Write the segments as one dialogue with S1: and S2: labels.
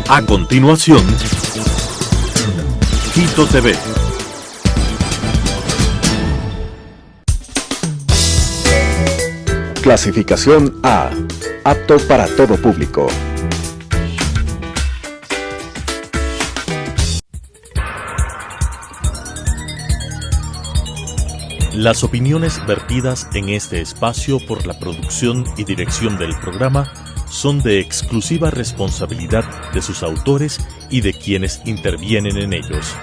S1: A continuación, Quito TV.
S2: Clasificación A. Apto para todo público.
S1: Las opiniones vertidas en este espacio por la producción y dirección del programa son de exclusiva responsabilidad de sus autores y de quienes intervienen en ellos.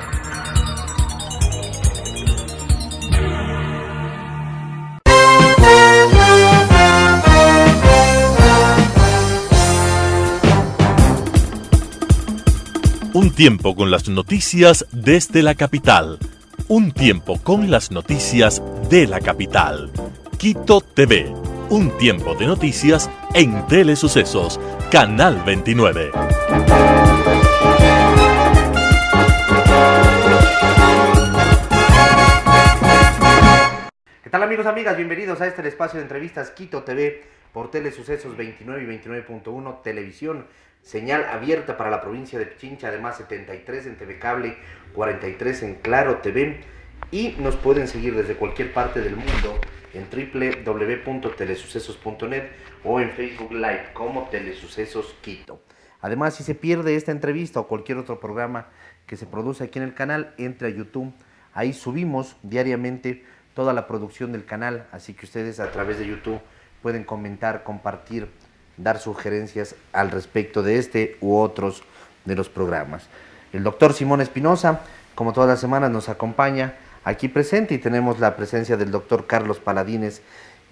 S1: Un tiempo con las noticias desde la capital. Un tiempo con las noticias de la capital. Quito TV. Un tiempo de noticias en Telesucesos, Canal 29.
S3: ¿Qué tal, amigos, amigas? Bienvenidos a este espacio de entrevistas Quito TV por Telesucesos 29 y 29.1 Televisión. Señal abierta para la provincia de Pichincha, además 73 en TV Cable, 43 en Claro TV, y nos pueden seguir desde cualquier parte del mundo en www.telesucesos.net o en Facebook Live como Telesucesos Quito. Además, si se pierde esta entrevista o cualquier otro programa que se produce aquí en el canal, entre a YouTube. Ahí subimos diariamente toda la producción del canal, así que ustedes a través de YouTube pueden comentar, compartir, dar sugerencias al respecto de este u otros de los programas. El doctor Simón Espinosa, como todas las semanas, nos acompaña aquí presente, y tenemos la presencia del doctor Carlos Paladines,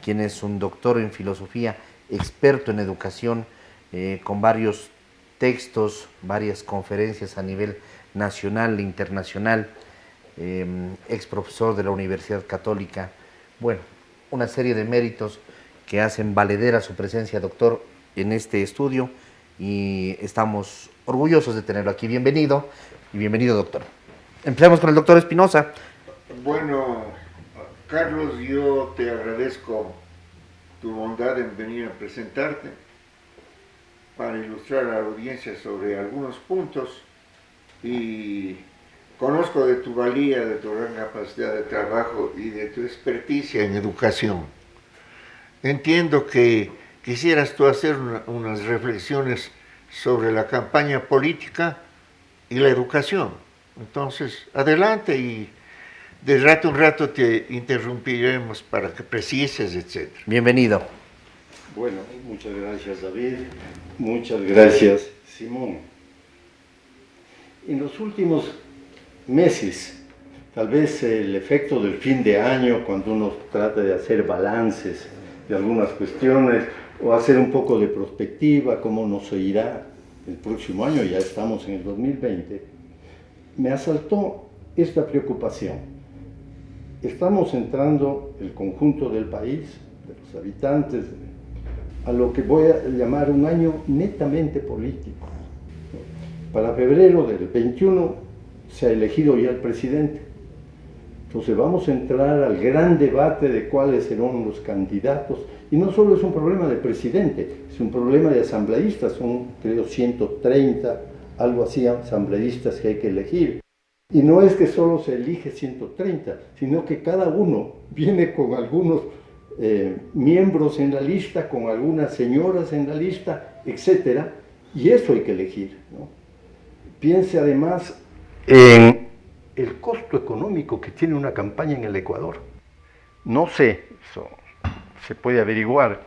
S3: quien es un doctor en filosofía, experto en educación, con varios textos, varias conferencias a nivel nacional e internacional, ex profesor de la Universidad Católica. Bueno, una serie de méritos que hacen valedera su presencia, doctor, en este estudio, y estamos orgullosos de tenerlo aquí. Bienvenido, y bienvenido, doctor. Empecemos con el doctor Espinosa.
S4: Bueno, Carlos, yo te agradezco tu bondad en venir a presentarte para ilustrar a la audiencia sobre algunos puntos, y conozco de tu valía, de tu gran capacidad de trabajo y de tu experticia en educación. Entiendo que quisieras tú hacer unas reflexiones sobre la campaña política y la educación. Entonces, adelante, y de rato en rato te interrumpiremos para que precises, etc.
S3: Bienvenido.
S5: Bueno, muchas gracias, David. Muchas gracias, Simón. En los últimos meses, tal vez el efecto del fin de año, cuando uno trata de hacer balances de algunas cuestiones o hacer un poco de prospectiva, cómo nos irá el próximo año, ya estamos en el 2020, me asaltó esta preocupación. Estamos entrando el conjunto del país, de los habitantes, a lo que voy a llamar un año netamente político. Para febrero del 21 se ha elegido ya el presidente. Entonces vamos a entrar al gran debate de cuáles serán los candidatos. Y no solo es un problema de presidente, es un problema de asambleístas. Son, creo, 130, algo así, asambleístas que hay que elegir. Y no es que solo se elige 130, sino que cada uno viene con algunos miembros en la lista, con algunas señoras en la lista, etc. Y eso hay que elegir, ¿no? Piense además en el costo económico que tiene una campaña en el Ecuador. No sé, eso se puede averiguar.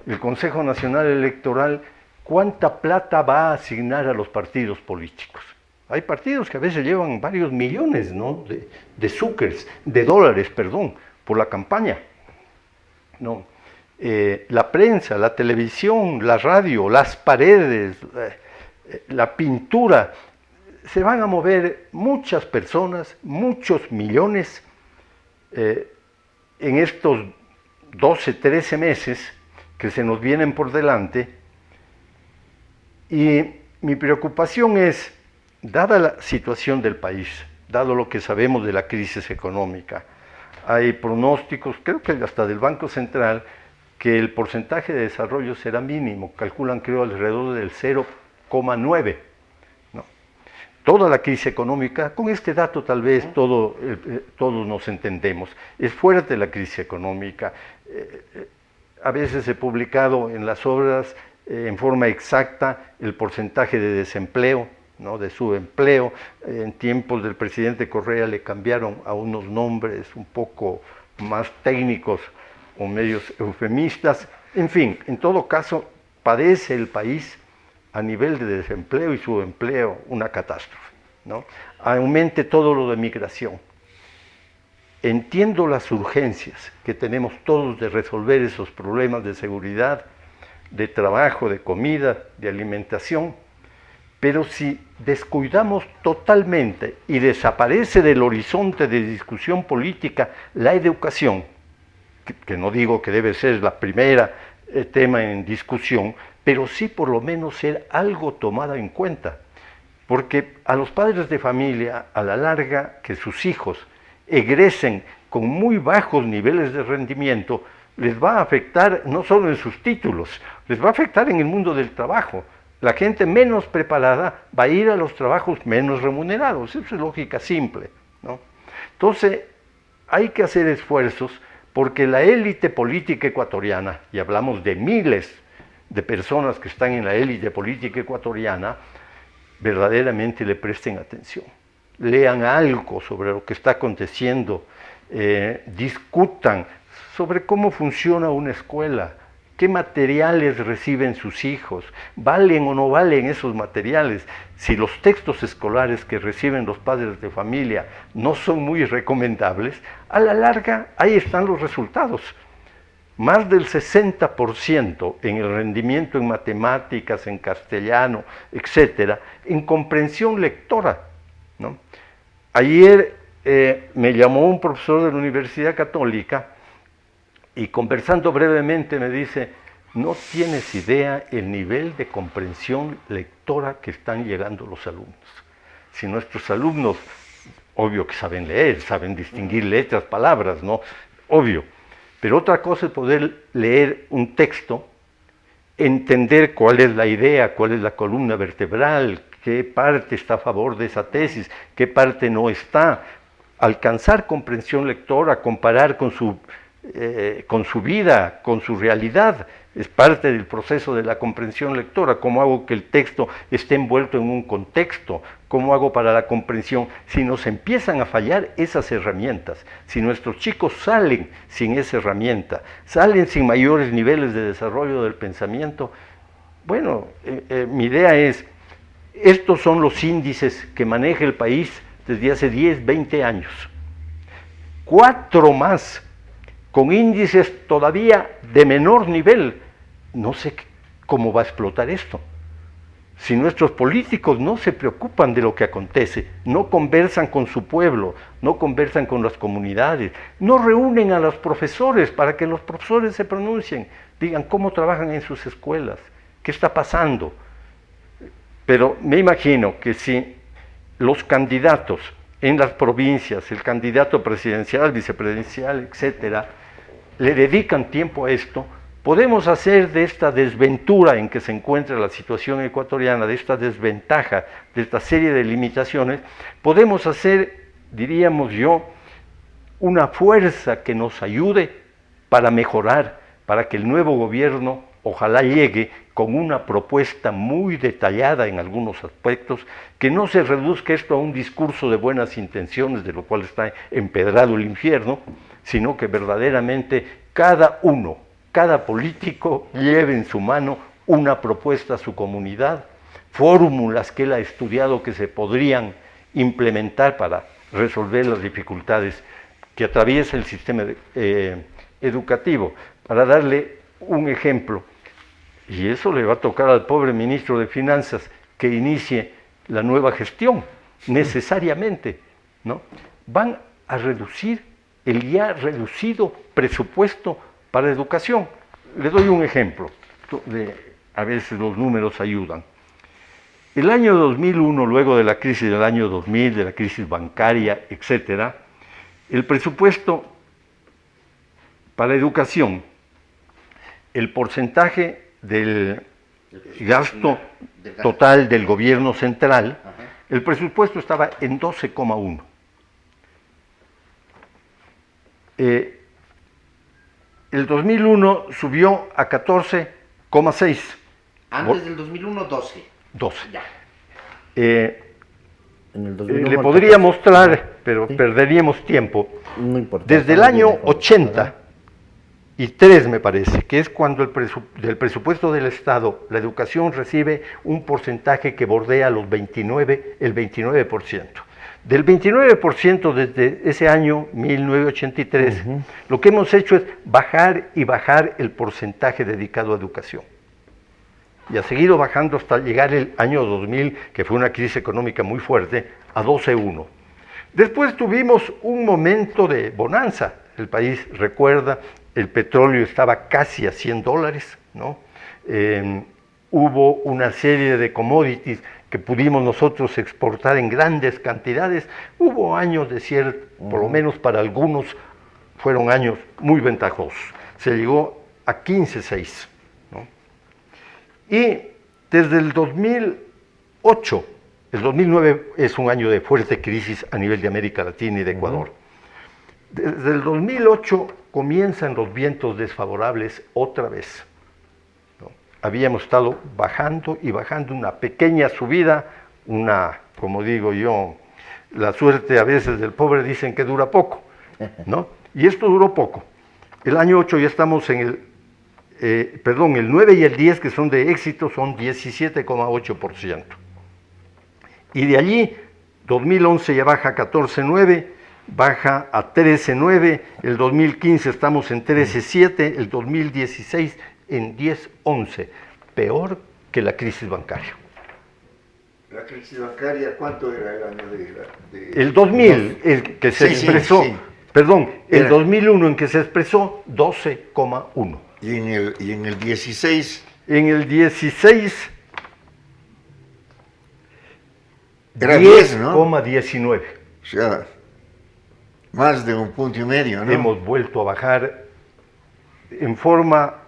S5: El Consejo Nacional Electoral, ¿cuánta plata va a asignar a los partidos políticos? Hay partidos que a veces llevan varios millones, ¿no?, de dólares, por la campaña. No. La prensa, la televisión, la radio, las paredes, la pintura, se van a mover muchas personas, muchos millones en estos 12, 13 meses que se nos vienen por delante. Y mi preocupación es, dada la situación del país, dado lo que sabemos de la crisis económica, hay pronósticos, creo que hasta del Banco Central, que el porcentaje de desarrollo será mínimo, calculan creo alrededor del 0,9. toda la crisis económica, con este dato tal vez todos nos entendemos, es fuerte la crisis económica. A veces he publicado en las obras en forma exacta el porcentaje de desempleo, ¿no?, de subempleo. En tiempos del presidente Correa le cambiaron a unos nombres un poco más técnicos o medios eufemistas. En fin, en todo caso, padece el país a nivel de desempleo y subempleo una catástrofe, ¿no? Aumente todo lo de migración. Entiendo las urgencias que tenemos todos de resolver esos problemas de seguridad, de trabajo, de comida, de alimentación, pero si descuidamos totalmente y desaparece del horizonte de discusión política la educación, que no digo que debe ser la primera tema en discusión, pero sí por lo menos ser algo tomada en cuenta, porque a los padres de familia, a la larga, que sus hijos egresen con muy bajos niveles de rendimiento, les va a afectar no solo en sus títulos, les va a afectar en el mundo del trabajo. La gente menos preparada va a ir a los trabajos menos remunerados, eso es lógica simple, ¿no? Entonces, hay que hacer esfuerzos porque la élite política ecuatoriana, y hablamos de miles de personas que están en la élite política ecuatoriana, verdaderamente le presten atención. Lean algo sobre lo que está aconteciendo, discutan sobre cómo funciona una escuela, qué materiales reciben sus hijos, valen o no valen esos materiales. Si los textos escolares que reciben los padres de familia no son muy recomendables, a la larga ahí están los resultados. Más del 60% en el rendimiento en matemáticas, en castellano, etcétera, en comprensión lectora, ¿no? Ayer me llamó un profesor de la Universidad Católica y conversando brevemente me dice: no tienes idea el nivel de comprensión lectora que están llegando los alumnos. Si nuestros alumnos, obvio que saben leer, saben distinguir letras, palabras, ¿no? Obvio. Pero otra cosa es poder leer un texto, entender cuál es la idea, cuál es la columna vertebral, qué parte está a favor de esa tesis, qué parte no está, alcanzar comprensión lectora, comparar con su vida, con su realidad, es parte del proceso de la comprensión lectora. ¿Cómo hago que el texto esté envuelto en un contexto? ¿Cómo hago para la comprensión? Si nos empiezan a fallar esas herramientas, si nuestros chicos salen sin esa herramienta, salen sin mayores niveles de desarrollo del pensamiento, bueno, mi idea es, estos son los índices que maneja el país desde hace 10, 20 años. 4 más, con índices todavía de menor nivel. No sé cómo va a explotar esto. Si nuestros políticos no se preocupan de lo que acontece, no conversan con su pueblo, no conversan con las comunidades, no reúnen a los profesores para que los profesores se pronuncien, digan cómo trabajan en sus escuelas, qué está pasando. Pero me imagino que si los candidatos en las provincias, el candidato presidencial, vicepresidencial, etcétera, le dedican tiempo a esto, podemos hacer de esta desventura en que se encuentra la situación ecuatoriana, de esta desventaja, de esta serie de limitaciones, podemos hacer, diríamos yo, una fuerza que nos ayude para mejorar, para que el nuevo gobierno ojalá llegue con una propuesta muy detallada en algunos aspectos, que no se reduzca esto a un discurso de buenas intenciones, de lo cual está empedrado el infierno, sino que verdaderamente cada político lleve en su mano una propuesta a su comunidad, fórmulas que él ha estudiado que se podrían implementar para resolver las dificultades que atraviesa el sistema educativo. Para darle un ejemplo, y eso le va a tocar al pobre ministro de Finanzas que inicie la nueva gestión, necesariamente, ¿no? Van a reducir el ya reducido presupuesto para educación. Le doy un ejemplo, a veces los números ayudan. El año 2001, luego de la crisis del año 2000, de la crisis bancaria, etcétera, el presupuesto para educación, el porcentaje del gasto total del gobierno central El presupuesto estaba en 12,1. El 2001 subió a 14,6.
S3: Antes del 2001, 12.
S5: 12.
S3: Ya.
S5: En
S3: el 2001
S5: le
S3: al
S5: podría
S3: 14.
S5: mostrar, pero
S3: Sí.
S5: perderíamos tiempo.
S3: No importa.
S5: Desde el
S3: estamos
S5: año
S3: bien informados,
S5: 80
S3: ¿verdad?
S5: y 3 me parece, que es cuando del presupuesto del Estado, la educación recibe un porcentaje que bordea el 29%. Del 29% desde ese año 1983, lo que hemos hecho es bajar y bajar el porcentaje dedicado a educación. Y ha seguido bajando hasta llegar el año 2000, que fue una crisis económica muy fuerte, a 12,1. Después tuvimos un momento de bonanza. El país recuerda, el petróleo estaba casi a $100, ¿no? Hubo una serie de commodities que pudimos nosotros exportar en grandes cantidades. Hubo años de por lo menos para algunos, fueron años muy ventajosos. Se llegó a 15,6, ¿no? Y desde el 2008, el 2009 es un año de fuerte crisis a nivel de América Latina y de Ecuador. Desde el 2008 comienzan los vientos desfavorables otra vez, ¿no? Habíamos estado bajando y bajando, una pequeña subida, como digo yo, la suerte a veces del pobre dicen que dura poco, ¿no? Y esto duró poco. El año 8 ya estamos en el 9 y el 10, que son de éxito, son 17,8%. Y de allí, 2011 ya baja a 14,9%, baja a 13,9%, el 2015 estamos en 13,7%, el 2016 en 10,11%, peor que la crisis bancaria.
S4: ¿La crisis bancaria cuánto era el año de
S5: El 2000, el que se expresó, perdón, el 2001 en que se expresó 12,1%.
S4: Y en el 16,
S5: En el 16,
S4: era 10, ¿no?
S5: 10,19.
S4: O sea, más de 1,5 puntos, ¿no?
S5: Hemos vuelto a bajar en forma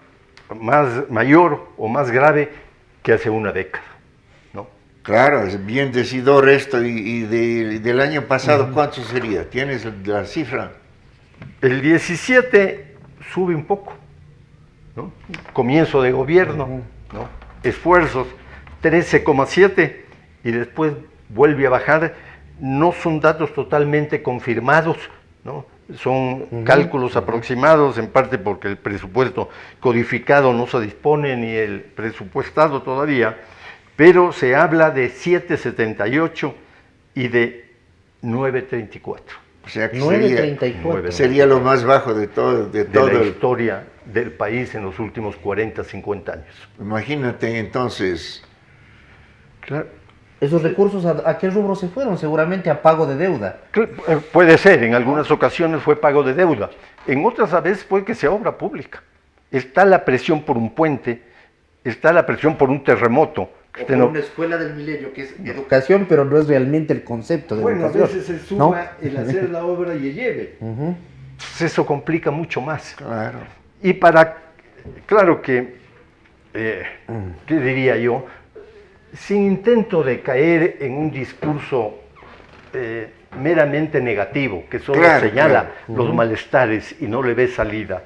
S5: mayor o más grave que hace una década, ¿no?
S4: Claro, es bien decidor esto. Y del año pasado, ¿cuánto sería? ¿Tienes la cifra?
S5: El 17 sube un poco, ¿no? Comienzo de gobierno, ¿no? Esfuerzos, 13,7, y después vuelve a bajar. No son datos totalmente confirmados, ¿no? Son cálculos aproximados, en parte porque el presupuesto codificado no se dispone ni el presupuestado todavía, pero se habla de 7,78 y de 9,34.
S4: O sea que
S3: 9,34.
S4: sería lo más bajo de todo
S5: La historia del país en los últimos 40, 50 años.
S4: Imagínate entonces.
S5: Claro.
S3: ¿Esos recursos a qué rubro se fueron? Seguramente a pago de deuda.
S5: Puede ser, en algunas ocasiones fue pago de deuda, en otras a veces puede que sea obra pública. Está la presión por un puente, está la presión por un terremoto.
S3: O por una escuela del milenio, que es educación, pero no es realmente el concepto de
S5: Bueno,
S3: educación.
S5: a veces se suma el hacer la obra y el lleve. Entonces eso complica mucho más.
S4: Claro.
S5: Y claro que, ¿qué diría yo? Sin intento de caer en un discurso meramente negativo, que solo señala los malestares y no le ve salida.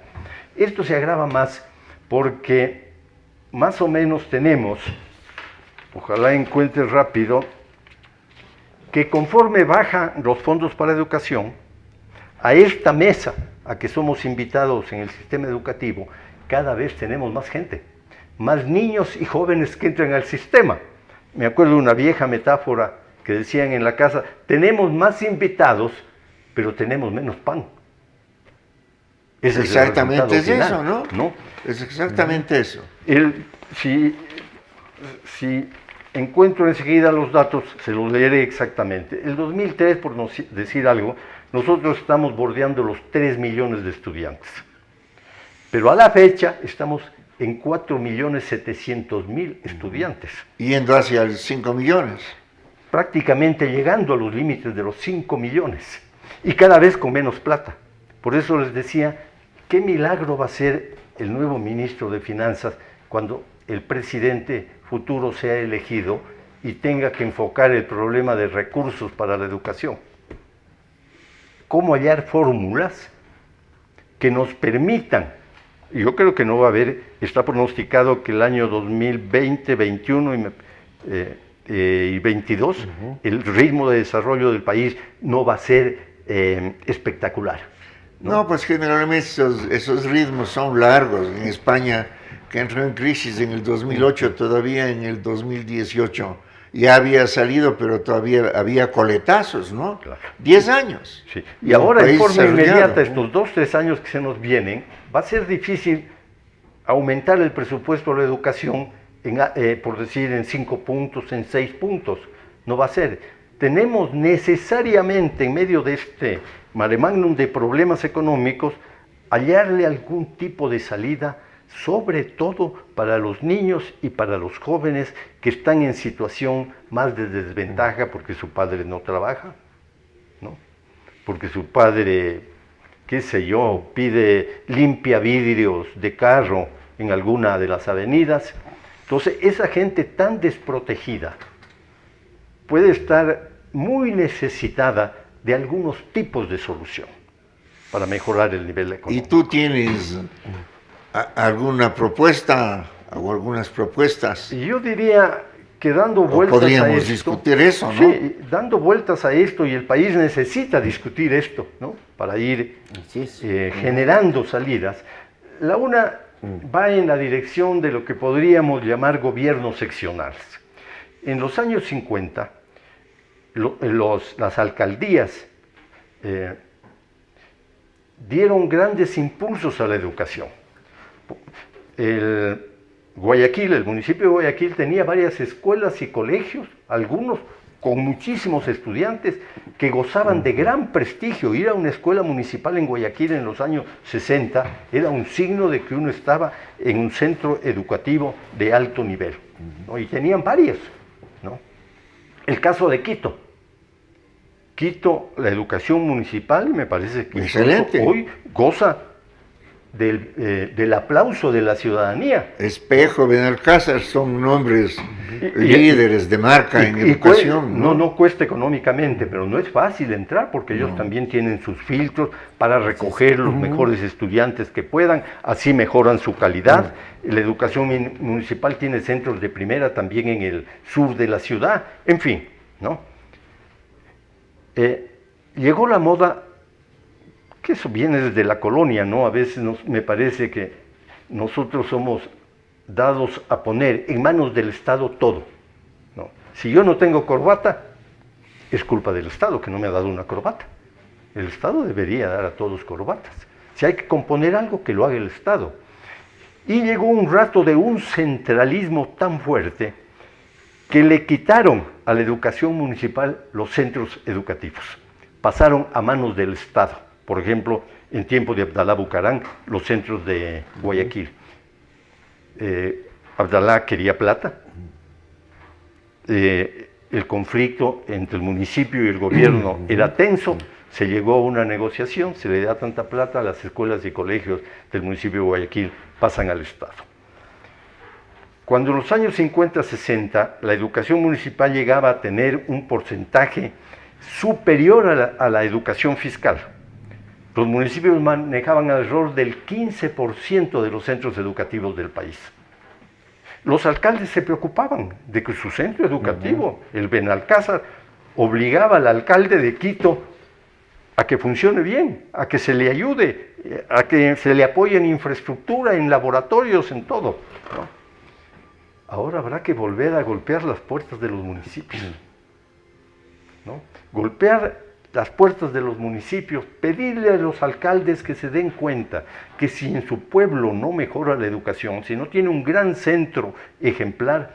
S5: Esto se agrava más porque más o menos tenemos, ojalá encuentre rápido, que conforme bajan los fondos para educación, a esta mesa a que somos invitados en el sistema educativo, cada vez tenemos más gente, más niños y jóvenes que entran al sistema. Me acuerdo de una vieja metáfora que decían en la casa: tenemos más invitados, pero tenemos menos pan. Ese
S4: Exactamente es
S5: final,
S4: eso, ¿no? Es exactamente eso.
S5: Si encuentro enseguida los datos, se los leeré exactamente. El 2003, por decir algo, nosotros estamos bordeando los 3 millones de estudiantes. Pero a la fecha estamos en 4.700.000 estudiantes.
S4: Yendo hacia 5 millones.
S5: Prácticamente llegando a los límites de los 5 millones. Y cada vez con menos plata. Por eso les decía, ¿qué milagro va a ser el nuevo ministro de Finanzas cuando el presidente futuro sea elegido y tenga que enfocar el problema de recursos para la educación. ¿Cómo hallar fórmulas que nos permitan? Yo creo que no va a haber, está pronosticado que el año 2020, 21 y 22, el ritmo de desarrollo del país no va a ser espectacular.
S4: No, pues generalmente esos ritmos son largos. En España, que entró en crisis en el 2008, todavía en el 2018 ya había salido, pero todavía había coletazos, ¿no?
S5: Claro.
S4: 10 años.
S5: Sí. Y ahora, en forma inmediata,
S4: ¿no?
S5: estos 2-3 años que se nos vienen, va a ser difícil aumentar el presupuesto de la educación, por decir, en 5 puntos, en 6 puntos. No va a ser. Tenemos necesariamente, en medio de este mare magnum de problemas económicos, hallarle algún tipo de salida, sobre todo para los niños y para los jóvenes que están en situación más de desventaja porque su padre no trabaja, ¿no? Porque su padre, qué sé yo, pide limpia vidrios de carro en alguna de las avenidas. Entonces, esa gente tan desprotegida puede estar muy necesitada de algunos tipos de solución para mejorar el nivel económico.
S4: ¿Y tú tienes alguna propuesta o algunas propuestas?
S5: Yo diría que dando vueltas a esto...
S4: Podríamos discutir eso, ¿no?
S5: Sí, dando vueltas a esto, y el país necesita discutir esto, ¿no? Para ir generando salidas. La una va en la dirección de lo que podríamos llamar gobiernos seccionales. En los años 50, las alcaldías dieron grandes impulsos a la educación. El municipio de Guayaquil tenía varias escuelas y colegios, algunos con muchísimos estudiantes que gozaban de gran prestigio. Ir a una escuela municipal en Guayaquil en los años 60 era un signo de que uno estaba en un centro educativo de alto nivel, ¿no? Y tenían varias, ¿no? El caso de Quito. La educación municipal, me parece que hoy goza del aplauso de la ciudadanía.
S4: Espejo, Benalcázar son nombres líderes de marca en educación.
S5: No cuesta económicamente, pero no es fácil entrar porque ellos también tienen sus filtros para recoger los mejores estudiantes que puedan, así mejoran su calidad. La educación municipal tiene centros de primera también en el sur de la ciudad, en fin, ¿no? Llegó la moda, que eso viene desde la colonia, ¿no? A veces me parece que nosotros somos dados a poner en manos del Estado todo, ¿no? Si yo no tengo corbata, es culpa del Estado que no me ha dado una corbata. El Estado debería dar a todos corbatas. Si hay que componer algo, que lo haga el Estado. Y llegó un rato de un centralismo tan fuerte que le quitaron a la educación municipal los centros educativos. Pasaron a manos del Estado. Por ejemplo, en tiempo de Abdalá Bucarán, los centros de Guayaquil. Abdalá quería plata. El conflicto entre el municipio y el gobierno era tenso. Se llegó a una negociación, se le da tanta plata, las escuelas y colegios del municipio de Guayaquil pasan al Estado. Cuando en los años 50-60 la educación municipal llegaba a tener un porcentaje superior a la educación fiscal, los municipios manejaban alrededor del 15% de los centros educativos del país. Los alcaldes se preocupaban de que su centro educativo, el Benalcázar, obligaba al alcalde de Quito a que funcione bien, a que se le ayude, a que se le apoye en infraestructura, en laboratorios, en todo, ¿no? Ahora habrá que volver a golpear las puertas de los municipios, ¿no? Golpear las puertas de los municipios, pedirle a los alcaldes que se den cuenta que si en su pueblo no mejora la educación, si no tiene un gran centro ejemplar,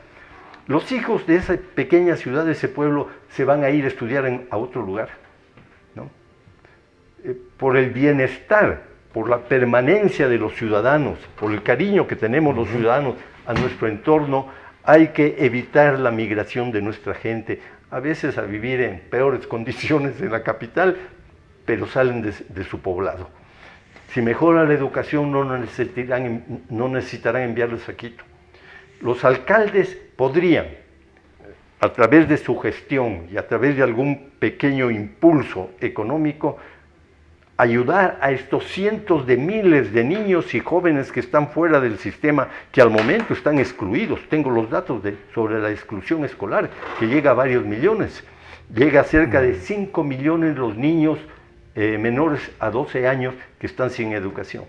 S5: los hijos de esa pequeña ciudad, de ese pueblo, se van a ir a estudiar a otro lugar, ¿no? Por el bienestar, por la permanencia de los ciudadanos, por el cariño que tenemos los ciudadanos a nuestro entorno, hay que evitar la migración de nuestra gente, a veces a vivir en peores condiciones en la capital, pero salen de su poblado. Si mejora la educación, no necesitarán enviarles a Quito. Los alcaldes podrían a través de su gestión y a través de algún pequeño impulso económico, ayudar a estos cientos de miles de niños y jóvenes que están fuera del sistema, que al momento están excluidos. Tengo los datos sobre la exclusión escolar, que llega a varios millones. Llega a cerca de 5 millones los niños menores a 12 años que están sin educación.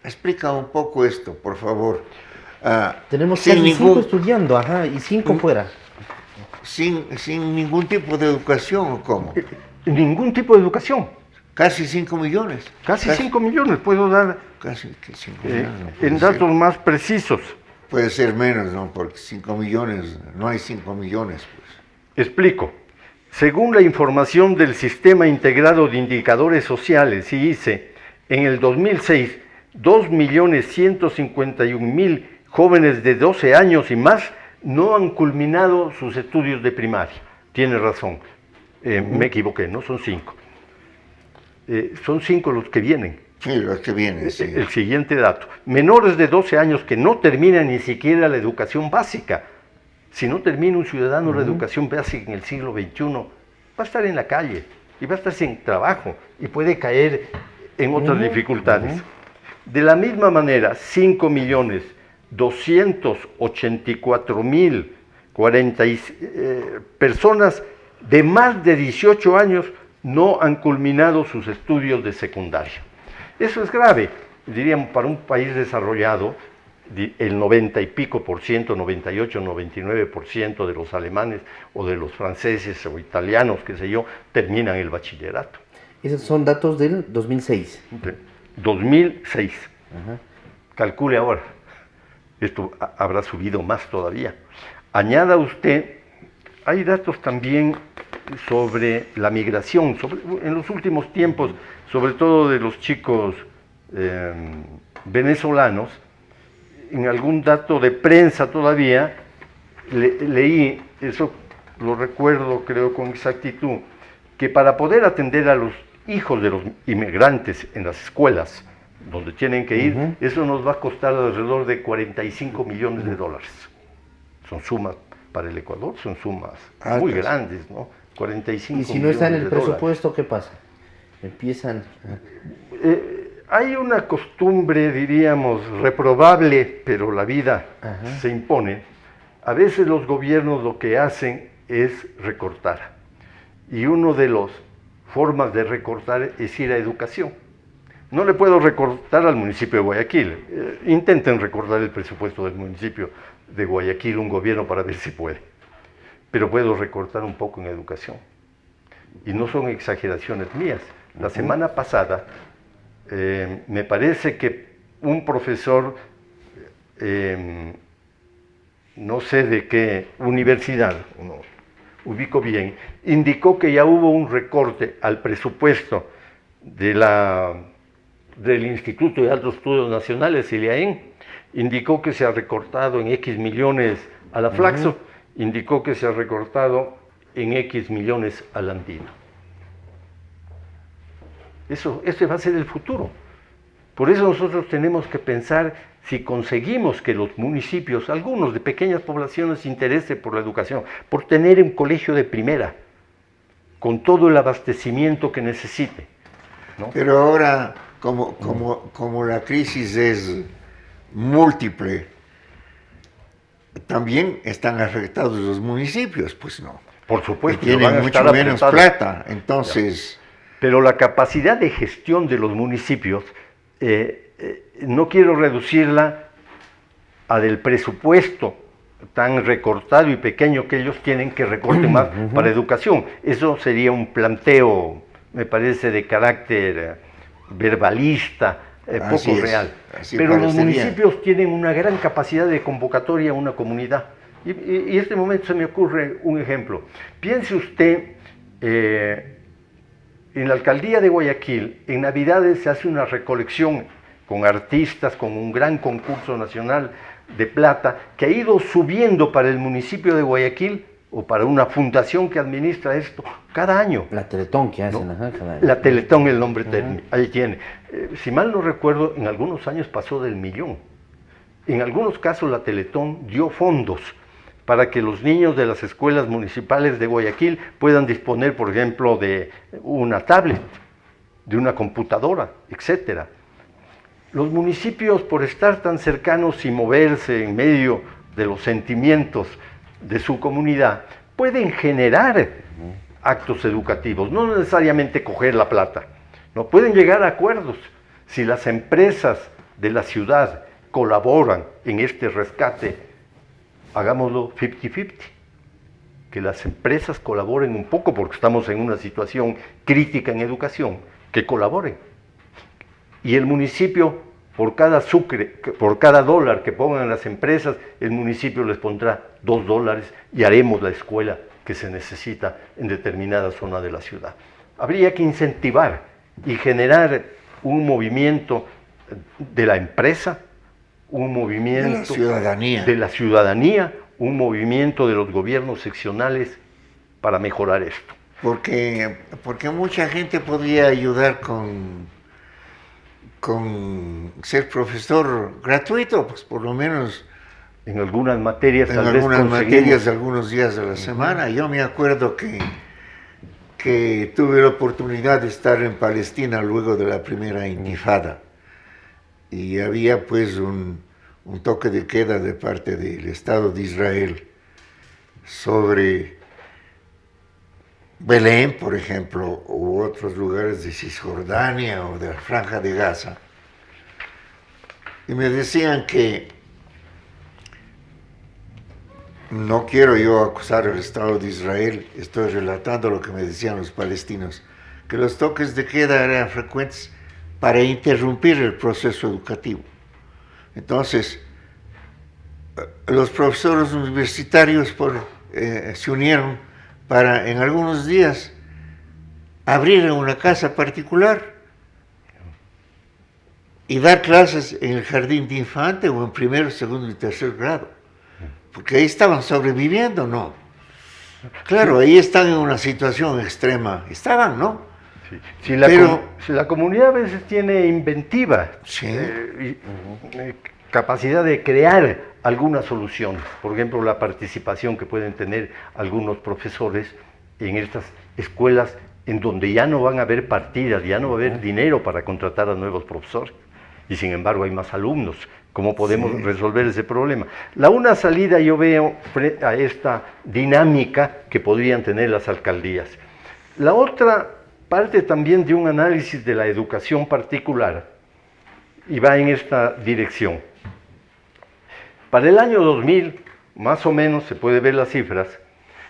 S4: Explica un poco esto, por favor.
S3: Tenemos casi 5 estudiando, y 5 fuera.
S4: Sin ningún tipo de educación, ¿o cómo?
S5: Ningún tipo de educación.
S4: Casi 5 millones.
S5: Casi 5 millones, puedo dar
S4: casi 5 millones.
S5: En datos más precisos.
S4: Puede ser menos, ¿no? Porque 5 millones, no hay 5 millones. Pues.
S5: Explico. Según la información del Sistema Integrado de Indicadores Sociales, SIICE, en el 2006, 2.151.000 jóvenes de 12 años y más no han culminado sus estudios de primaria. Tiene razón, me equivoqué, no son 5. Son 5 los que vienen.
S4: Sí, los que vienen, sí.
S5: El siguiente dato. Menores de 12 años que no terminan ni siquiera la educación básica. Si no termina un ciudadano la educación básica en el siglo XXI, va a estar en la calle y va a estar sin trabajo y puede caer en otras dificultades. De la misma manera, 5.284.040 personas de más de 18 años no han culminado sus estudios de secundaria. Eso es grave, diríamos, para un país desarrollado. El 90 y pico por ciento, 98, 99% de los alemanes o de los franceses o italianos, qué sé yo, terminan el bachillerato.
S3: Esos son datos del 2006.
S5: 2006. Calcule ahora. Esto habrá subido más todavía. Añada usted, hay datos también sobre la migración, en los últimos tiempos, sobre todo de los chicos venezolanos. En algún dato de prensa todavía, leí, eso lo recuerdo creo con exactitud, que para poder atender a los hijos de los inmigrantes en las escuelas donde tienen que ir, eso nos va a costar alrededor de 45 millones de dólares. Son sumas, para el Ecuador son sumas muy grandes, ¿no? 45 millones de dólares. Y si no está en el
S3: presupuesto, ¿qué pasa? Empiezan...
S5: Hay una costumbre, diríamos, reprobable, pero la vida se impone. A veces los gobiernos lo que hacen es recortar. Y una de las formas de recortar es ir a educación. No le puedo recortar al municipio de Guayaquil. Intenten recortar el presupuesto del municipio de Guayaquil, un gobierno, para ver si puede. Pero puedo recortar un poco en educación. Y no son exageraciones mías. La semana pasada... me parece que un profesor, no sé de qué universidad, no ubico bien, indicó que ya hubo un recorte al presupuesto del Instituto de Altos Estudios Nacionales, ILIAEN, indicó que se ha recortado en X millones a la Flaxo, indicó que se ha recortado en X millones al Andino. Ese va a ser el futuro. Por eso nosotros tenemos que pensar si conseguimos que los municipios, algunos de pequeñas poblaciones, se interesen por la educación, por tener un colegio de primera, con todo el abastecimiento que necesite, ¿no?
S4: Pero ahora, como la crisis es múltiple, también están afectados los municipios, pues no.
S5: Por supuesto.
S4: Que tienen mucho menos plata, entonces...
S5: Pero la capacidad de gestión de los municipios, no quiero reducirla a del presupuesto tan recortado y pequeño que ellos tienen, que recorten más para educación. Eso sería un planteo, me parece, de carácter verbalista, poco real. Pero los municipios tienen una gran capacidad de convocatoria a una comunidad. Y en este momento se me ocurre un ejemplo. Piense usted... en la alcaldía de Guayaquil, en Navidades se hace una recolección con artistas, con un gran concurso nacional de plata, que ha ido subiendo para el municipio de Guayaquil, o para una fundación que administra esto, cada año.
S3: La Teletón que hacen,
S5: ¿no?
S3: Cada año.
S5: La Teletón, el nombre técnico, ahí tiene. Si mal no recuerdo, en algunos años pasó del 1.000.000. En algunos casos la Teletón dio fondos para que los niños de las escuelas municipales de Guayaquil puedan disponer, por ejemplo, de una tablet, de una computadora, etcétera. Los municipios, por estar tan cercanos y moverse en medio de los sentimientos de su comunidad, pueden generar actos educativos, no necesariamente coger la plata, no pueden llegar a acuerdos. Si las empresas de la ciudad colaboran en este rescate, hagámoslo 50-50, que las empresas colaboren un poco porque estamos en una situación crítica en educación, que colaboren. Y el municipio, por cada sucre, por cada dólar que pongan las empresas, el municipio les pondrá $2 y haremos la escuela que se necesita en determinada zona de la ciudad. Habría que incentivar y generar un movimiento de la empresa, un movimiento de la ciudadanía, un movimiento de los gobiernos seccionales para mejorar esto.
S4: Porque mucha gente podría ayudar con ser profesor gratuito, pues por lo menos
S5: en algunas materias,
S4: en algunas materias, algunos días de la semana. Yo me acuerdo que tuve la oportunidad de estar en Palestina luego de la primera intifada y había pues un toque de queda de parte del Estado de Israel sobre Belén, por ejemplo, u otros lugares de Cisjordania o de la Franja de Gaza. Y me decían que, no quiero yo acusar al Estado de Israel, estoy relatando lo que me decían los palestinos, que los toques de queda eran frecuentes para interrumpir el proceso educativo. Entonces, los profesores universitarios se unieron para en algunos días abrir una casa particular y dar clases en el jardín de infante o en primero, segundo y tercer grado. Porque ahí estaban sobreviviendo, ¿no? Claro, ahí están en una situación extrema. Estaban, ¿no?
S5: Sí. Si la comunidad a veces tiene inventiva,
S4: sí.
S5: Capacidad de crear algunas soluciones. Por ejemplo, la participación que pueden tener algunos profesores en estas escuelas en donde ya no van a haber partidas, ya no va a haber dinero para contratar a nuevos profesores. Y sin embargo hay más alumnos. ¿Cómo podemos resolver ese problema? Una salida yo veo a esta dinámica que podrían tener las alcaldías. La otra parte también de un análisis de la educación particular y va en esta dirección. Para el año 2000, más o menos, se puede ver las cifras,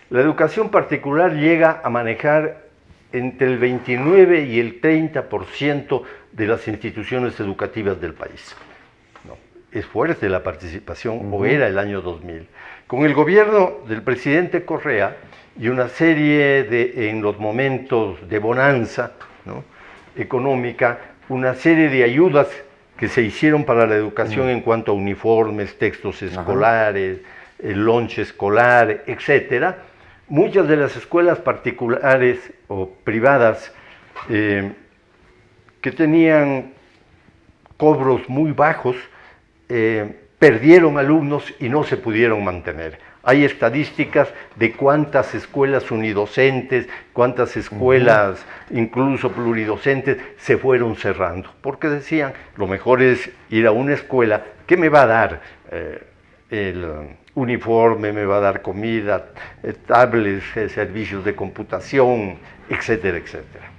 S5: la educación particular llega a manejar entre el 29 y el 30% de las instituciones educativas del país. No, es fuerte la participación, o era el año 2000. Con el gobierno del presidente Correa y una serie en los momentos de bonanza, ¿no?, económica, una serie de ayudas que se hicieron para la educación en cuanto a uniformes, textos escolares, el lonche escolar, etcétera. Muchas de las escuelas particulares o privadas que tenían cobros muy bajos perdieron alumnos y no se pudieron mantener. Hay estadísticas de cuántas escuelas unidocentes, cuántas escuelas incluso pluridocentes se fueron cerrando, porque decían, lo mejor es ir a una escuela que me va a dar el uniforme, me va a dar comida, tablets, servicios de computación, etcétera, etcétera.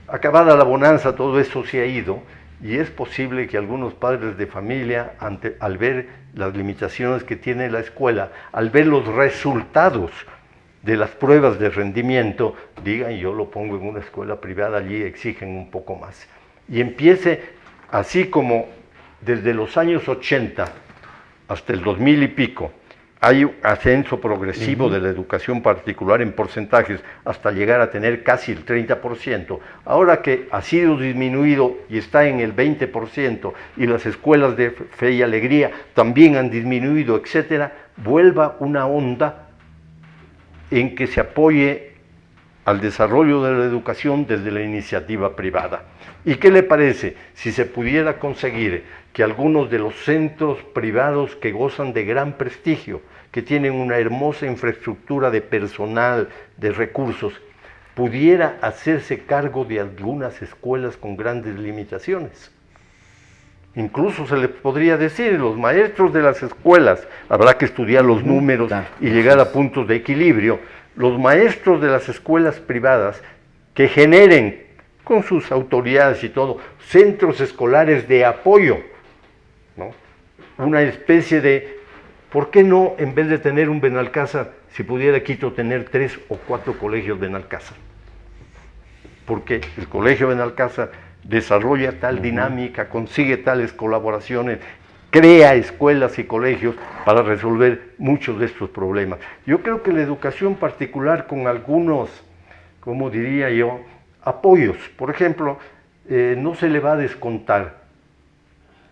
S5: Acabada la bonanza, todo eso se ha ido, y es posible que algunos padres de familia, al ver las limitaciones que tiene la escuela, al ver los resultados de las pruebas de rendimiento, digan, yo lo pongo en una escuela privada, allí exigen un poco más. Y empiece, así como desde los años 80 hasta el 2000 y pico, hay un ascenso progresivo de la educación particular en porcentajes hasta llegar a tener casi el 30%. Ahora que ha sido disminuido y está en el 20% y las escuelas de fe y alegría también han disminuido, etcétera, vuelva una onda en que se apoye al desarrollo de la educación desde la iniciativa privada. ¿Y qué le parece si se pudiera conseguir que algunos de los centros privados que gozan de gran prestigio, que que tienen una hermosa infraestructura de personal, de recursos, pudiera hacerse cargo de algunas escuelas con grandes limitaciones. Incluso se les podría decir, los maestros de las escuelas, habrá que estudiar los números y llegar a puntos de equilibrio, los maestros de las escuelas privadas que generen, con sus autoridades y todo, centros escolares de apoyo, ¿no? Una especie de, ¿por qué no, en vez de tener un Benalcázar, si pudiera Quito tener 3 o 4 colegios Benalcázar? Porque el colegio Benalcázar desarrolla tal dinámica, consigue tales colaboraciones, crea escuelas y colegios para resolver muchos de estos problemas. Yo creo que la educación particular con algunos, como diría yo, apoyos, por ejemplo, no se le va a descontar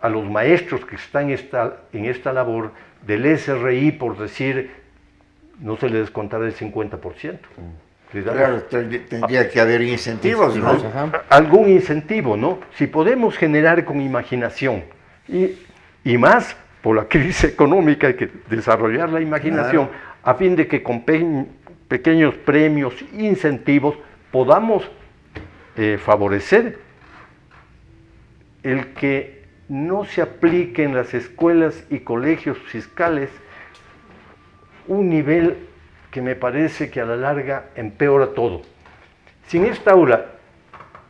S5: a los maestros que están en esta labor del SRI, por decir, no se le descontará el 50%.
S4: Claro, tendría que haber incentivos, ¿no?
S5: Algún incentivo, ¿no? Si podemos generar con imaginación y más por la crisis económica hay que desarrollar la imaginación, claro, a fin de que con pequeños premios, incentivos, podamos favorecer el que no se aplique en las escuelas y colegios fiscales un nivel que me parece que a la larga empeora todo. Si en esta aula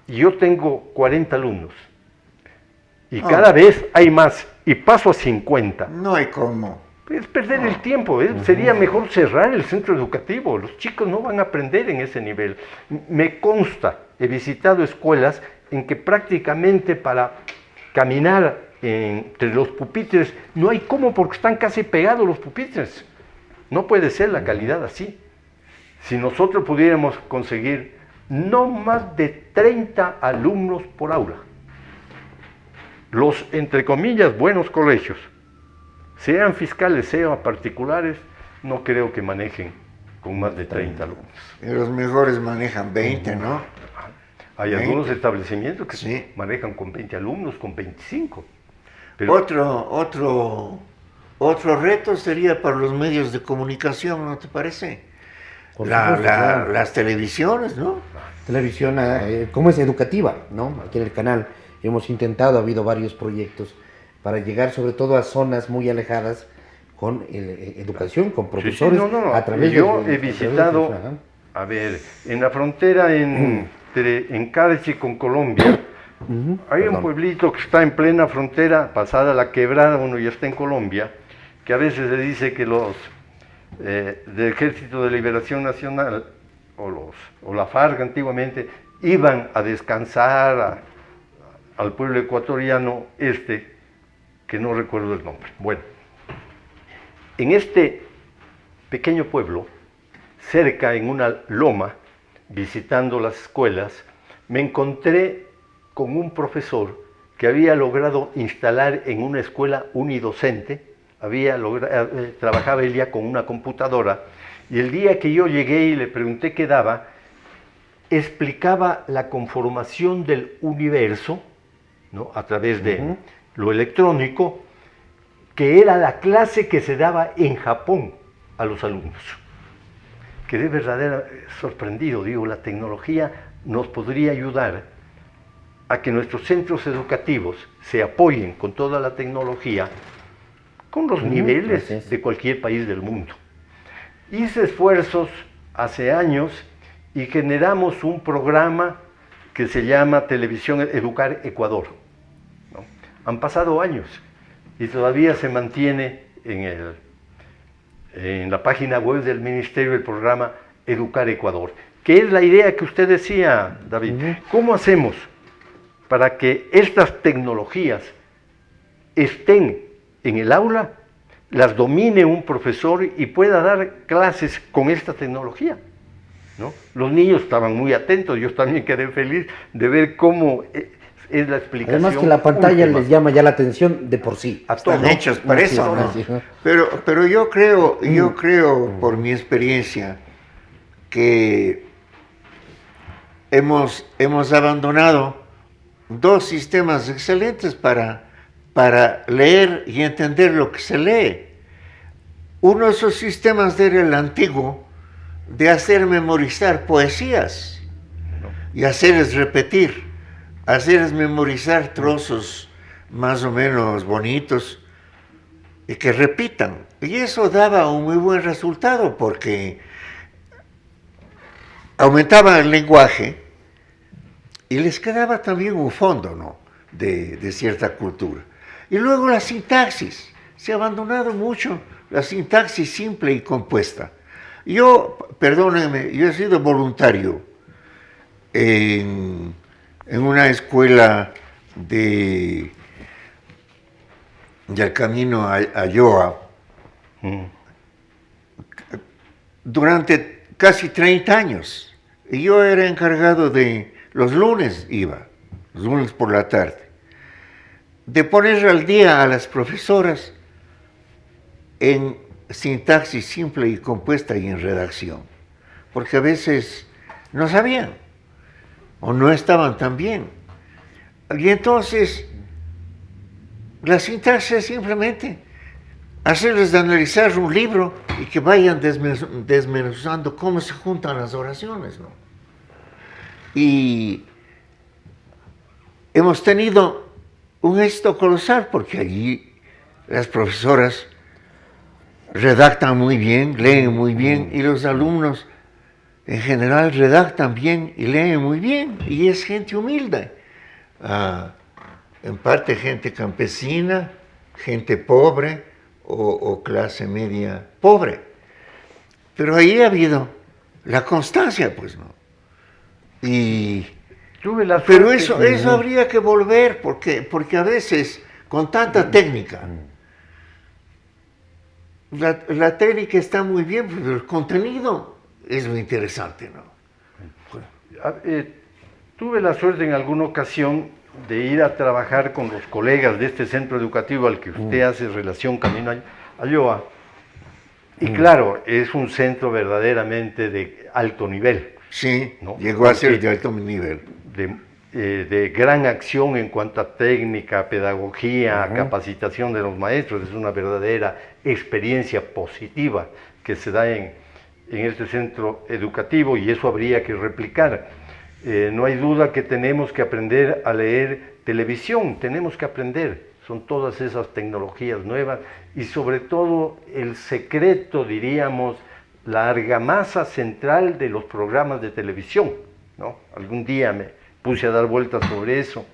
S5: yo tengo 40 alumnos y cada vez hay más y paso a 50.
S4: No hay cómo.
S5: Es perder el tiempo, sería mejor cerrar el centro educativo, los chicos no van a aprender en ese nivel. Me consta, he visitado escuelas en que prácticamente para caminar entre los pupitres no hay cómo porque están casi pegados los pupitres. No puede ser la calidad así. Si nosotros pudiéramos conseguir no más de 30 alumnos por aula, los, entre comillas, buenos colegios, sean fiscales, sean particulares, no creo que manejen con más de 30 alumnos.
S4: Y los mejores manejan 20, ¿no?
S5: Hay 20. Algunos establecimientos que
S4: sí
S5: manejan con 20 alumnos, con 25. Pero
S4: otro reto sería para los medios de comunicación, ¿no te parece? Las televisiones, ¿no?
S3: Televisión, ¿cómo es? Educativa, ¿no? Aquí en el canal hemos intentado, ha habido varios proyectos para llegar sobre todo a zonas muy alejadas con educación, con profesores.
S5: Sí, a través yo he visitado, a ver, en la frontera en Cádiz con Colombia, hay un pueblito que está en plena frontera, pasada la quebrada, uno ya está en Colombia, que a veces se dice que los del Ejército de Liberación Nacional, o la FARC antiguamente, iban a descansar al pueblo ecuatoriano que no recuerdo el nombre. Bueno, en este pequeño pueblo, cerca en una loma, visitando las escuelas, me encontré con un profesor que había logrado instalar en una escuela unidocente, trabajaba él ya con una computadora, y el día que yo llegué y le pregunté qué daba, explicaba la conformación del universo, ¿no?, a través de lo electrónico, que era la clase que se daba en Japón a los alumnos. Quedé verdaderamente sorprendido, digo, la tecnología nos podría ayudar a que nuestros centros educativos se apoyen con toda la tecnología, con los niveles de cualquier país del mundo. Hice esfuerzos hace años y generamos un programa que se llama Televisión Educar Ecuador, ¿no? Han pasado años y todavía se mantiene en la página web del Ministerio el programa Educar Ecuador, que es la idea que usted decía, David. ¿Cómo hacemos para que estas tecnologías estén en el aula, las domine un profesor y pueda dar clases con esta tecnología, ¿no? Los niños estaban muy atentos, yo también quedé feliz de ver cómo es la explicación.
S3: Además que la pantalla les llama ya la atención de por sí.
S4: Están hechos para eso, ¿no? Pero yo creo por mi experiencia que hemos abandonado dos sistemas excelentes para leer y entender lo que se lee. Uno de esos sistemas era el antiguo de hacer memorizar poesías y hacerles repetir, hacerles memorizar trozos más o menos bonitos y que repitan. Y eso daba un muy buen resultado porque aumentaba el lenguaje y les quedaba también un fondo, ¿no?, de cierta cultura. Y luego la sintaxis. Se ha abandonado mucho la sintaxis simple y compuesta. Yo, perdónenme, yo he sido voluntario en una escuela del camino a Yoa durante casi 30 años. Y yo era encargado los lunes los lunes por la tarde, de poner al día a las profesoras en sintaxis simple y compuesta y en redacción, porque a veces no sabían o no estaban tan bien. Y entonces la sintaxis es simplemente hacerles analizar un libro y que vayan desmenuzando cómo se juntan las oraciones, ¿no? Y hemos tenido un éxito colosal porque allí las profesoras redactan muy bien, leen muy bien, y los alumnos en general redactan bien y leen muy bien, y es gente humilde, en parte gente campesina, gente pobre o clase media pobre, pero ahí ha habido la constancia, pues, ¿no? Pero eso habría que volver, porque a veces con tanta técnica, la técnica está muy bien, pero el contenido es lo interesante, ¿no?
S5: Tuve la suerte en alguna ocasión de ir a trabajar con los colegas de este centro educativo al que usted hace relación Camino a Yoa. Y claro, es un centro verdaderamente de alto nivel.
S4: Sí,
S5: ¿no?
S4: Llegó a ser de alto nivel.
S5: De gran acción en cuanto a técnica, pedagogía, capacitación de los maestros. Es una verdadera experiencia positiva que se da en este centro educativo, y eso habría que replicar. No hay duda que tenemos que aprender a leer televisión, tenemos que aprender. Son todas esas tecnologías nuevas y sobre todo el secreto, diríamos, la argamasa central de los programas de televisión, ¿no? Algún día me puse a dar vueltas sobre eso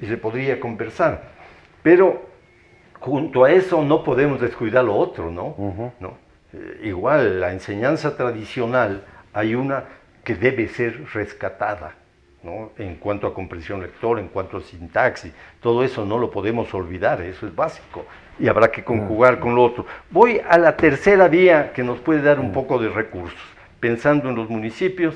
S5: y se podría conversar. Pero junto a eso no podemos descuidar lo otro, ¿no? ¿No? Igual, la enseñanza tradicional, hay una que debe ser rescatada, ¿no? En cuanto a comprensión lectora, en cuanto a sintaxis, todo eso no lo podemos olvidar, eso es básico, y habrá que conjugar con lo otro. Voy a la tercera vía que nos puede dar un poco de recursos, pensando en los municipios,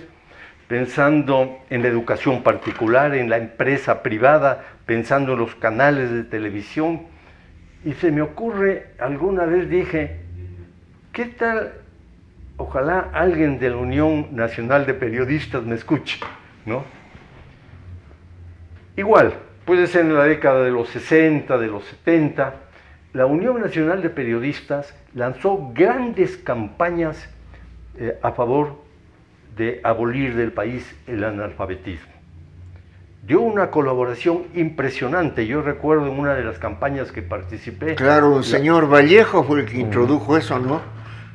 S5: pensando en la educación particular, en la empresa privada, pensando en los canales de televisión, y se me ocurre, alguna vez dije, ¿qué tal? Ojalá alguien de la Unión Nacional de Periodistas me escuche, ¿no? Igual, puede ser en la década de los 60, de los 70, la Unión Nacional de Periodistas lanzó grandes campañas a favor de abolir del país el analfabetismo. Dio una colaboración impresionante. Yo recuerdo en una de las campañas que participé.
S4: Claro, el señor Vallejo fue el que introdujo eso, ¿no?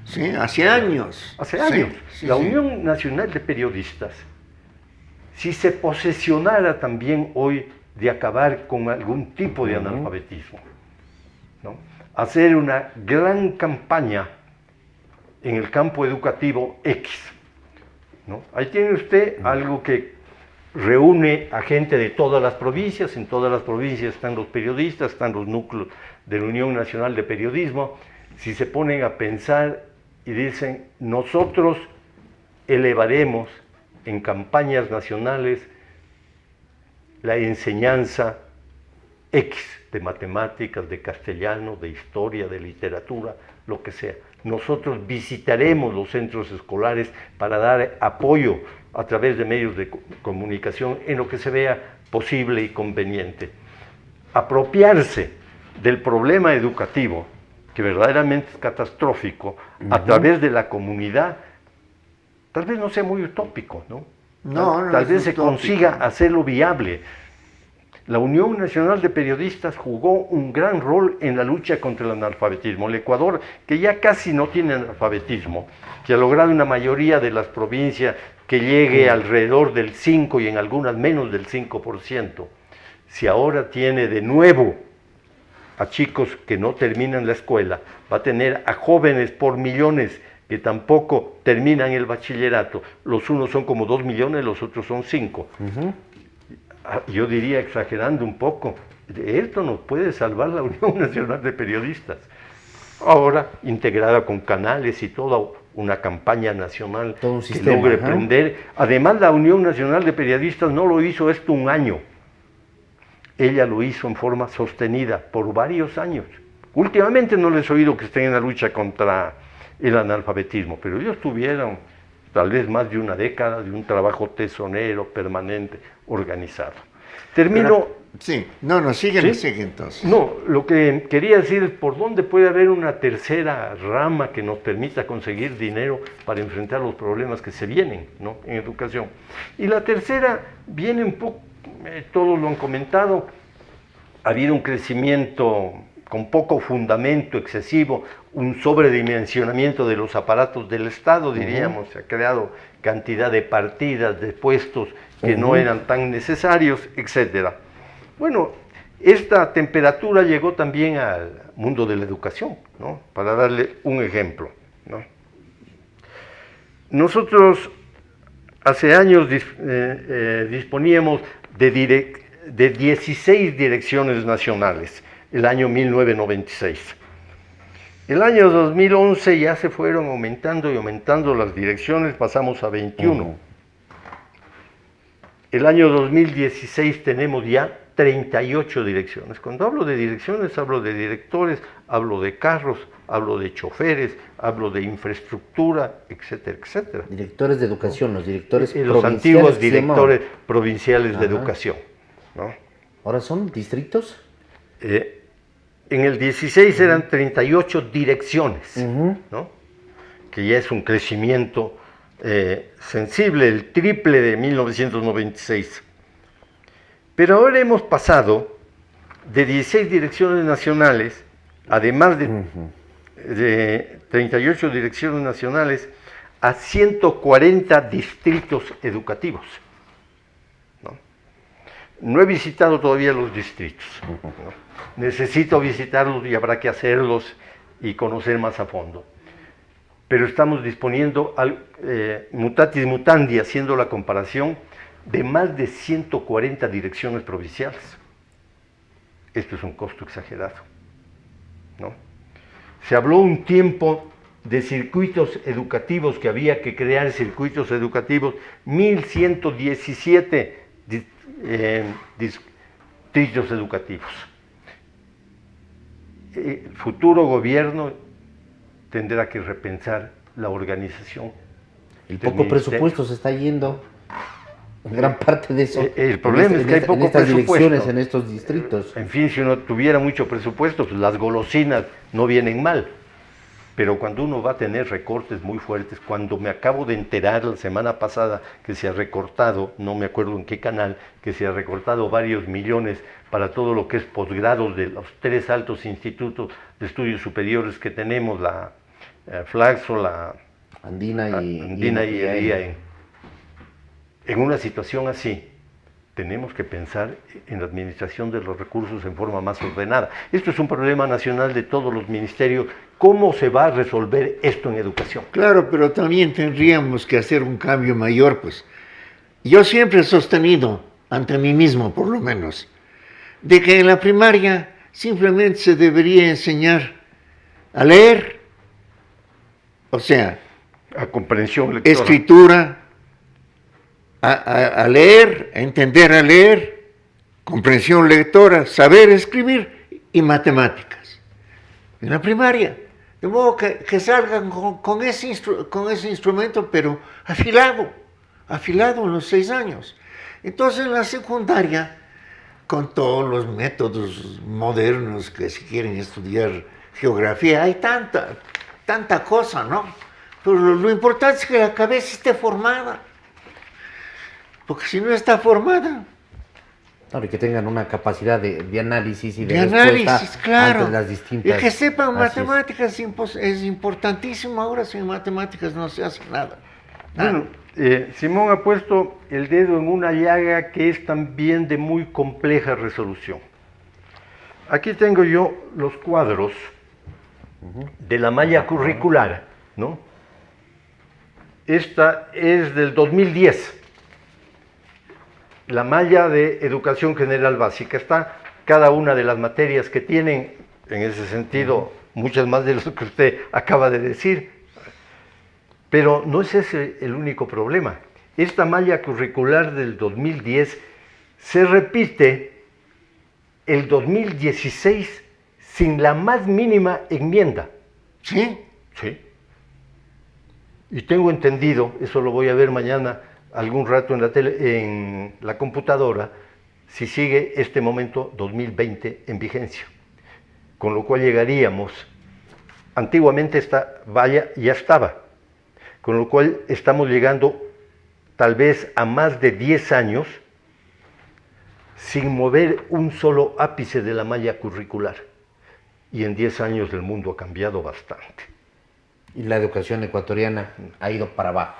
S4: Sí, hace años.
S5: Hace años. Sí, la Unión Nacional de Periodistas, si se posesionara también hoy de acabar con algún tipo de analfabetismo, ¿no? Hacer una gran campaña en el campo educativo X, ¿no? Ahí tiene usted algo que reúne a gente de todas las provincias. En todas las provincias están los periodistas, están los núcleos de la Unión Nacional de Periodismo. Si se ponen a pensar y dicen, nosotros elevaremos en campañas nacionales la enseñanza X de matemáticas, de castellano, de historia, de literatura, lo que sea. Nosotros visitaremos los centros escolares para dar apoyo a través de medios de comunicación en lo que se vea posible y conveniente. Apropiarse del problema educativo que verdaderamente es catastrófico, a través de la comunidad, tal vez no sea muy utópico, ¿no? Tal vez se consiga hacerlo viable. La Unión Nacional de Periodistas jugó un gran rol en la lucha contra el analfabetismo. El Ecuador, que ya casi no tiene analfabetismo, que ha logrado una mayoría de las provincias que llegue alrededor del 5 y en algunas menos del 5%, si ahora tiene de nuevo a chicos que no terminan la escuela, va a tener a jóvenes por millones que tampoco terminan el bachillerato. Los unos son como 2 millones, los otros son 5. Yo diría, exagerando un poco, de esto nos puede salvar la Unión Nacional de Periodistas. Ahora, integrada con canales y toda una campaña nacional que logre prender. Además, la Unión Nacional de Periodistas no lo hizo esto un año. Ella lo hizo en forma sostenida por varios años. Últimamente no les he oído que estén en la lucha contra el analfabetismo, pero ellos tuvieron tal vez más de una década de un trabajo tesonero, permanente, organizado. Termino...
S4: Sigue entonces.
S5: No, lo que quería decir es por dónde puede haber una tercera rama que nos permita conseguir dinero para enfrentar los problemas que se vienen, ¿no?, en educación. Y la tercera viene un poco, todos lo han comentado, ha habido un crecimiento con poco fundamento, excesivo, un sobredimensionamiento de los aparatos del Estado, diríamos. Se ha creado cantidad de partidas, de puestos que no eran tan necesarios, etcétera. Bueno, esta temperatura llegó también al mundo de la educación, ¿no?, para darle un ejemplo, ¿no? Nosotros hace años disponíamos de 16 direcciones nacionales, el año 1996. El año 2011 ya se fueron aumentando y aumentando las direcciones, pasamos a 21. El año 2016 tenemos ya 38 direcciones. Cuando hablo de direcciones, hablo de directores, hablo de carros, hablo de choferes, hablo de infraestructura, etcétera, etcétera.
S3: Directores de educación, los directores
S5: los
S3: provinciales. Los
S5: antiguos directores provinciales de educación, ¿no?
S3: ¿Ahora son distritos?
S5: En el 16 eran 38 direcciones, ¿no?, que ya es un crecimiento sensible, el triple de 1996. Pero ahora hemos pasado de 16 direcciones nacionales, además de 38 direcciones nacionales, a 140 distritos educativos, ¿no? No he visitado todavía los distritos, ¿no? Necesito visitarlos y habrá que hacerlos y conocer más a fondo. Pero estamos disponiendo, mutatis mutandi, haciendo la comparación de más de 140 direcciones provinciales. Esto es un costo exagerado, ¿no? Se habló un tiempo de circuitos educativos, que había que crear circuitos educativos, 1.117 distritos educativos. El futuro gobierno tendrá que repensar la organización.
S3: El poco presupuesto se está yendo, gran parte de eso.
S5: El problema es que hay poco presupuesto.
S3: Direcciones, en estos distritos.
S5: En fin, si uno tuviera mucho presupuesto, pues las golosinas no vienen mal. Pero cuando uno va a tener recortes muy fuertes, cuando me acabo de enterar la semana pasada que se ha recortado, no me acuerdo en qué canal, que se ha recortado varios millones para todo lo que es posgrados de los 3 altos institutos de estudios superiores que tenemos, la Flaxo, la
S3: Andina y
S5: el IAE. En una situación así, tenemos que pensar en la administración de los recursos en forma más ordenada. Esto es un problema nacional de todos los ministerios. ¿Cómo se va a resolver esto en educación?
S4: Claro, pero también tendríamos que hacer un cambio mayor, pues. Yo siempre he sostenido, ante mí mismo por lo menos, de que en la primaria simplemente se debería enseñar a leer, o sea,
S5: a comprensión lectora,
S4: escritura, a leer, a entender a leer, comprensión lectora, saber escribir y matemáticas. En la primaria. De modo que salgan con ese instrumento, pero afilado en los 6 años. Entonces en la secundaria, con todos los métodos modernos que se quieren estudiar geografía, hay tanta cosa, ¿no? Pero lo importante es que la cabeza esté formada, porque si no está formada...
S3: Claro, y que tengan una capacidad de análisis y de
S4: análisis,
S3: respuesta
S4: claro.
S3: ante las distintas...
S4: Y que sepan
S3: Así
S4: matemáticas es importantísimo. Ahora sin matemáticas no se hace nada.
S5: Bueno, Simón ha puesto el dedo en una llaga que es también de muy compleja resolución. Aquí tengo yo los cuadros de la malla curricular, ¿no? Esta es del 2010. La malla de educación general básica. Está cada una de las materias que tienen, en ese sentido, muchas más de lo que usted acaba de decir. Pero no es ese el único problema. Esta malla curricular del 2010 se repite el 2016 sin la más mínima enmienda.
S4: ¿Sí?
S5: Sí. Y tengo entendido, eso lo voy a ver mañana algún rato en la en la computadora, si sigue este momento 2020 en vigencia. Con lo cual llegaríamos, antiguamente esta valla ya estaba, con lo cual estamos llegando tal vez a más de 10 años sin mover un solo ápice de la malla curricular. Y en 10 años el mundo ha cambiado bastante.
S3: Y la educación ecuatoriana ha ido para abajo.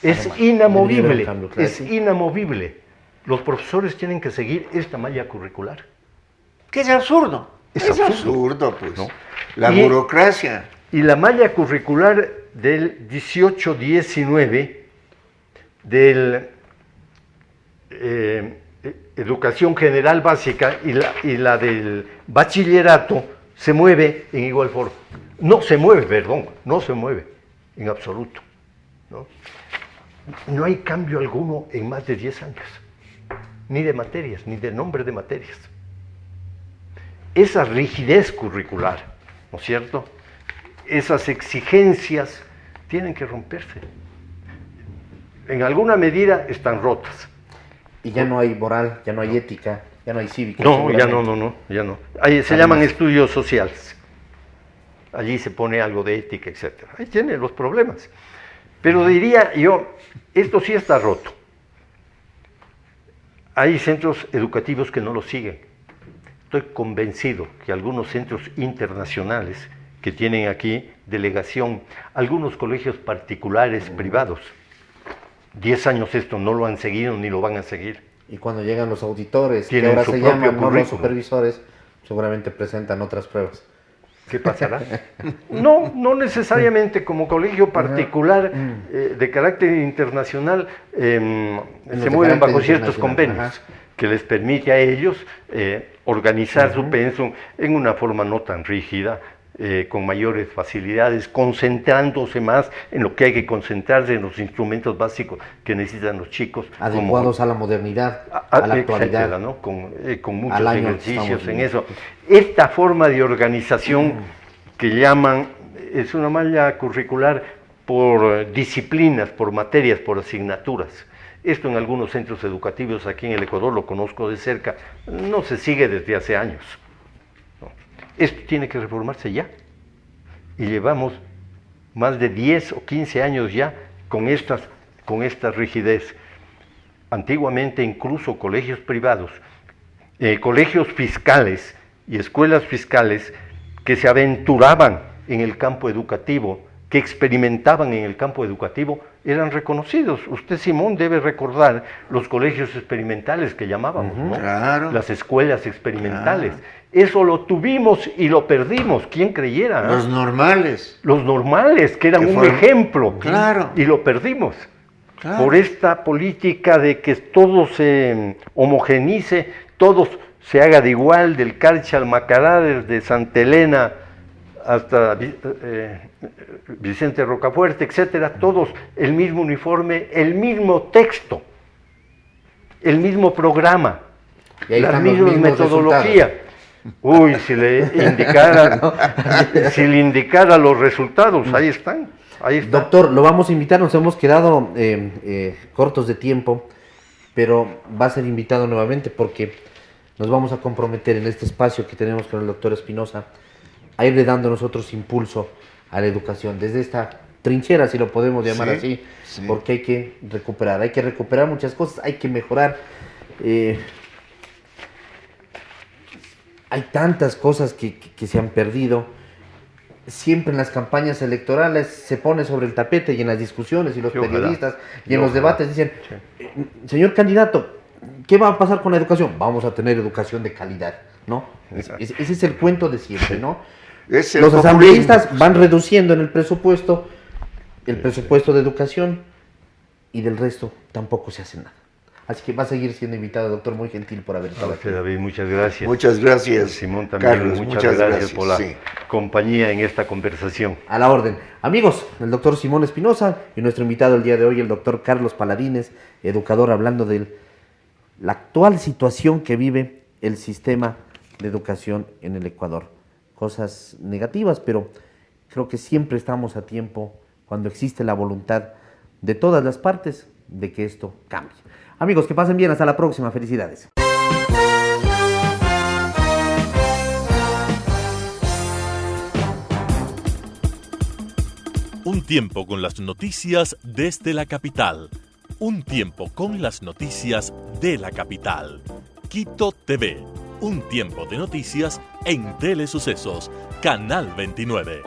S5: Es
S3: Además,
S5: inamovible,
S3: cambio, claro,
S5: es
S3: sí.
S5: inamovible. Los profesores tienen que seguir esta malla curricular.
S4: Que es absurdo.
S5: Es
S4: absurdo, pues.
S5: ¿No?
S4: La
S5: Y-
S4: burocracia.
S5: Y la malla curricular del 18-19 del educación general básica y la del bachillerato se mueve en igual forma. No se mueve, perdón, no se mueve en absoluto, ¿no? No hay cambio alguno en más de 10 años, ni de materias, ni de nombre de materias. Esa rigidez curricular, ¿no es cierto? Esas exigencias tienen que romperse. En alguna medida están rotas.
S3: Y ya no hay moral, ya no hay ética, ya no hay cívica.
S5: No, ya
S3: seguramente.
S5: ya no. Ahí se llaman estudios sociales. Allí se pone algo de ética, etc. Ahí tienen los problemas. Pero diría yo, esto sí está roto. Hay centros educativos que no lo siguen. Estoy convencido que algunos centros internacionales que tienen aquí delegación, algunos colegios particulares, privados, 10 años esto no lo han seguido ni lo van a seguir.
S3: Y cuando llegan los auditores, que
S5: Tienen
S3: ahora
S5: su
S3: se
S5: propio
S3: llaman no los
S5: currículum.
S3: supervisores, seguramente presentan otras pruebas.
S5: ¿Qué pasará? No necesariamente como colegio particular de carácter internacional se
S3: de
S5: mueven
S3: carácter
S5: bajo ciertos
S3: internacional,
S5: convenios
S3: ajá.
S5: que les permite a ellos organizar su pensum en una forma no tan rígida, con mayores facilidades, concentrándose más en lo que hay que concentrarse, en los instrumentos básicos que necesitan los chicos.
S3: Adecuados a la modernidad, a la actualidad.
S5: Etcétera, ¿no? Con muchos
S3: Al año que
S5: ejercicios
S3: estamos
S5: en
S3: viviendo.
S5: eso. Esta forma de organización que llaman, es una malla curricular por disciplinas, por materias, por asignaturas. Esto en algunos centros educativos aquí en el Ecuador, lo conozco de cerca, no se sigue desde hace años. ¿No? Esto tiene que reformarse ya. Y llevamos más de 10 o 15 años ya con esta rigidez. Antiguamente incluso colegios privados, colegios fiscales y escuelas fiscales que se aventuraban en el campo educativo, que experimentaban en el campo educativo, eran reconocidos. Usted, Simón, debe recordar los colegios experimentales que llamábamos, ¿no?
S4: Claro.
S5: Las escuelas experimentales. Eso lo tuvimos y lo perdimos. ¿Quién creyera?
S4: Los normales.
S5: Los normales, que eran
S4: Que
S5: un
S4: fueron-
S5: ejemplo.
S4: Claro.
S5: Y lo perdimos.
S4: Claro.
S5: Por esta política de que todo se homogenice, todo se haga de igual, del Carchi al Macará, desde Santa Elena hasta Vicente Rocafuerte, etcétera, todos el mismo uniforme, el mismo texto, el mismo programa,
S3: Y ahí
S5: la
S3: están los
S5: misma
S3: mismos
S5: metodología. Uy, si le indicara los resultados, ahí están. Ahí está.
S3: Doctor, lo vamos a invitar, nos hemos quedado cortos de tiempo, pero va a ser invitado nuevamente porque nos vamos a comprometer en este espacio que tenemos con el doctor Espinosa a irle dando nosotros impulso a la educación, desde esta trinchera, si lo podemos llamar así, porque hay que recuperar muchas cosas, hay que mejorar. Hay tantas cosas que se han perdido. Siempre en las campañas electorales se pone sobre el tapete y en las discusiones y los periodistas y en los debates dicen, señor candidato, ¿qué va a pasar con la educación? Vamos a tener educación de calidad, ¿no? Ese es el cuento de siempre, ¿no? Los asambleístas van reduciendo en el presupuesto de educación y del resto tampoco se hace nada. Así que va a seguir siendo invitado, doctor, muy gentil por haber estado aquí.
S5: David, muchas gracias.
S4: Muchas gracias,
S5: Simón, también
S4: Carlos,
S5: muchas gracias por la compañía en esta conversación.
S3: A la orden. Amigos, el doctor Simón Espinosa y nuestro invitado el día de hoy, el doctor Carlos Paladines, educador, hablando de la actual situación que vive el sistema de educación en el Ecuador. Cosas negativas, pero creo que siempre estamos a tiempo, cuando existe la voluntad de todas las partes, de que esto cambie. Amigos, que pasen bien, hasta la próxima, felicidades.
S1: Un tiempo con las noticias desde la capital. Un tiempo con las noticias de la capital. Quito TV. Un tiempo de noticias en Telesucesos, Canal 29.